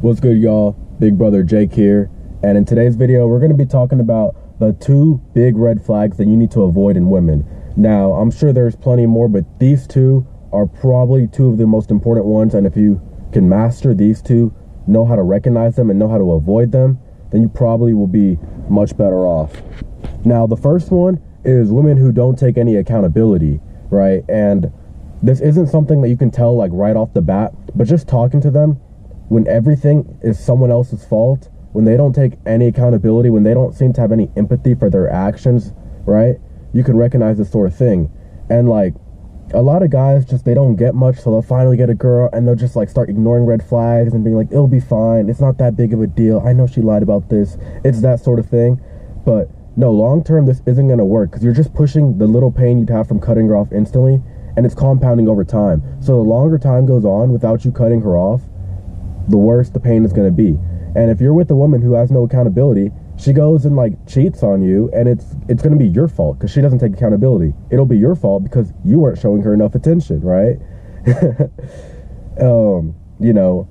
What's good, y'all? Big brother Jake here, and in today's video we're going to be talking about the 2 big red flags that you need to avoid in women. Now, I'm sure there's plenty more, but these 2 are probably 2 of the most important ones, and if you can master these 2, know how to recognize them and know how to avoid them, then you probably will be much better off. Now, the first one is women who don't take any accountability, right? And this isn't something that you can tell like right off the bat, but just talking to them, when everything is someone else's fault, when they don't take any accountability, when they don't seem to have any empathy for their actions, right? You can recognize this sort of thing. And like a lot of guys just, they don't get much, so they'll finally get a girl and they'll just like start ignoring red flags and being like, it'll be fine, it's not that big of a deal, I know she lied about this. It's that sort of thing. But no, long term this isn't going to work, because you're just pushing the little pain you'd have from cutting her off instantly, and it's compounding over time. So the longer time goes on without you cutting her off, the worse the pain is going to be. And if you're with a woman who has no accountability, she goes and like cheats on you, and it's going to be your fault because she doesn't take accountability. It'll be your fault because you weren't showing her enough attention, right? You know,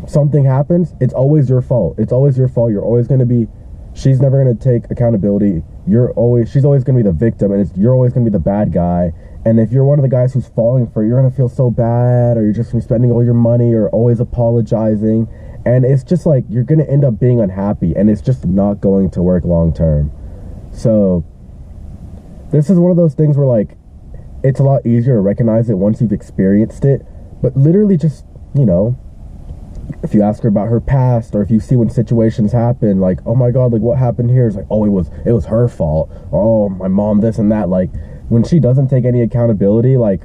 something happens, it's always your fault. It's always your fault. You're always going to be, she's never going to take accountability. She's always going to be the victim, and you're always going to be the bad guy. And if you're one of the guys who's falling for it, you're going to feel so bad, or you're just going to be spending all your money or always apologizing. And it's just like, you're going to end up being unhappy, and it's just not going to work long term. So this is one of those things where like, it's a lot easier to recognize it once you've experienced it. But literally just, you know, if you ask her about her past, or if you see when situations happen, like, oh my God, like what happened here? It's like, oh, it was her fault. Oh, my mom, this and that. Like, when she doesn't take any accountability, like,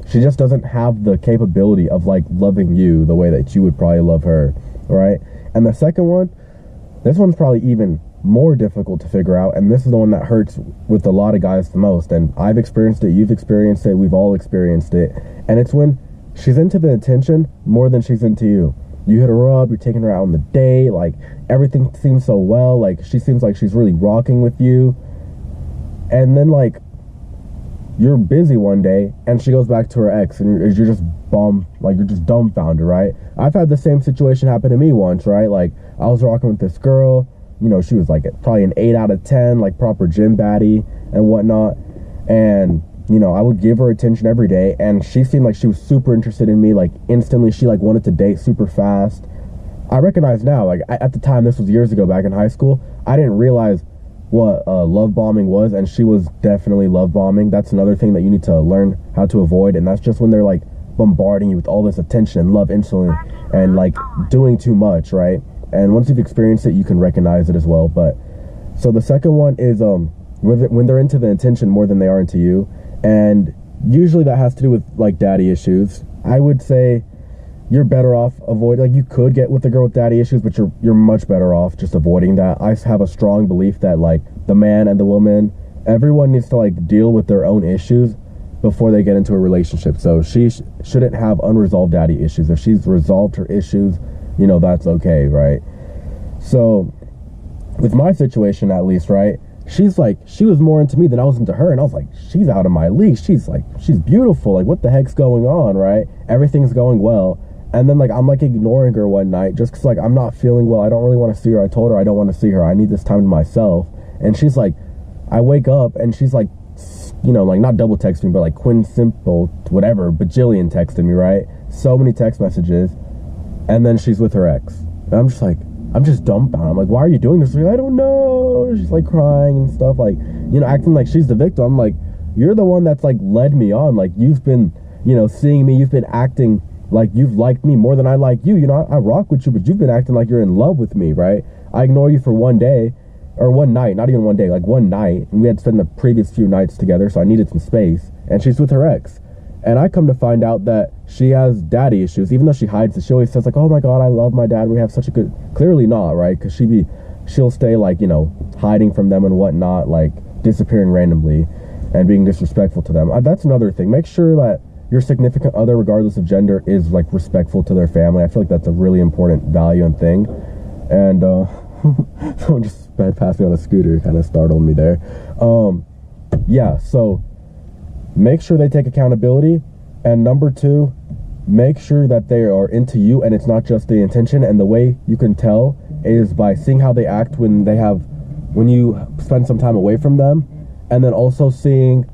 she just doesn't have the capability of like loving you the way that you would probably love her, right? And the second one, this one's probably even more difficult to figure out, and this is the one that hurts with a lot of guys the most. And I've experienced it, you've experienced it, we've all experienced it. And it's when she's into the attention more than she's into you. You hit her up, you're taking her out on the date, like everything seems so well, like she seems like she's really rocking with you, and then like you're busy one day and she goes back to her ex, and you're just bummed, like you're just dumbfounded, right? I've had the same situation happen to me once, right? Like I was rocking with this girl, you know, she was like probably an 8 out of 10, like proper gym baddie and whatnot, and you know, I would give her attention every day, and she seemed like she was super interested in me, like instantly she like wanted to date super fast. I recognize now, like at the time, this was years ago back in high school, I didn't realize what love bombing was, and she was definitely love bombing. That's another thing that you need to learn how to avoid, and that's just when they're like bombarding you with all this attention and love instantly and like doing too much, right? And once you've experienced it, you can recognize it as well. But so the second one is when they're into the attention more than they are into you. And usually that has to do with like daddy issues. I would say you're better off avoiding, like you could get with a girl with daddy issues, but you're much better off just avoiding that. I have a strong belief that like the man and the woman, everyone needs to like deal with their own issues before they get into a relationship. So she shouldn't have unresolved daddy issues. If she's resolved her issues, you know, that's okay, right? So with my situation, at least, right, she's like, she was more into me than I was into her, and I was like, she's out of my league, she's beautiful, like what the heck's going on, right? Everything's going well, and then like I'm like ignoring her one night just because like I'm not feeling well, I don't really want to see her. I told her I don't want to see her, I need this time to myself. And she's like, I wake up and she's like, you know, like not double texting, but like quintuple whatever bajillion texting me, right? So many text messages, and then she's with her ex, and I'm just dumbfounded. I'm like, why are you doing this? She's like, I don't know. She's like crying and stuff, like, you know, acting like she's the victim. I'm like, you're the one that's like led me on. Like you've been, you know, seeing me, you've been acting like you've liked me more than I like you. You know, I rock with you, but you've been acting like you're in love with me, right? I ignore you for one day, or one night, not even one day, like one night, and we had spent the previous few nights together, so I needed some space, and she's with her ex. And I come to find out that she has daddy issues, even though she hides it. She always says like, oh my God, I love my dad, we have such a good, clearly not, right? Because she'll stay like, you know, hiding from them and whatnot, like disappearing randomly and being disrespectful to them. That's another thing. Make sure that your significant other, regardless of gender, is like respectful to their family. I feel like that's a really important value and thing. And someone just sped past me on a scooter, kind of startled me there. Yeah, so make sure they take accountability. And number 2, make sure that they are into you and it's not just the intention. And the way you can tell is by seeing how they act when you spend some time away from them, and then also seeing,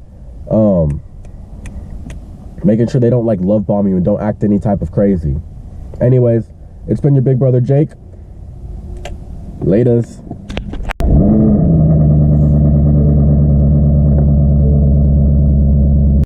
making sure they don't like love bomb you and don't act any type of crazy. Anyways, it's been your big brother Jake. Laters.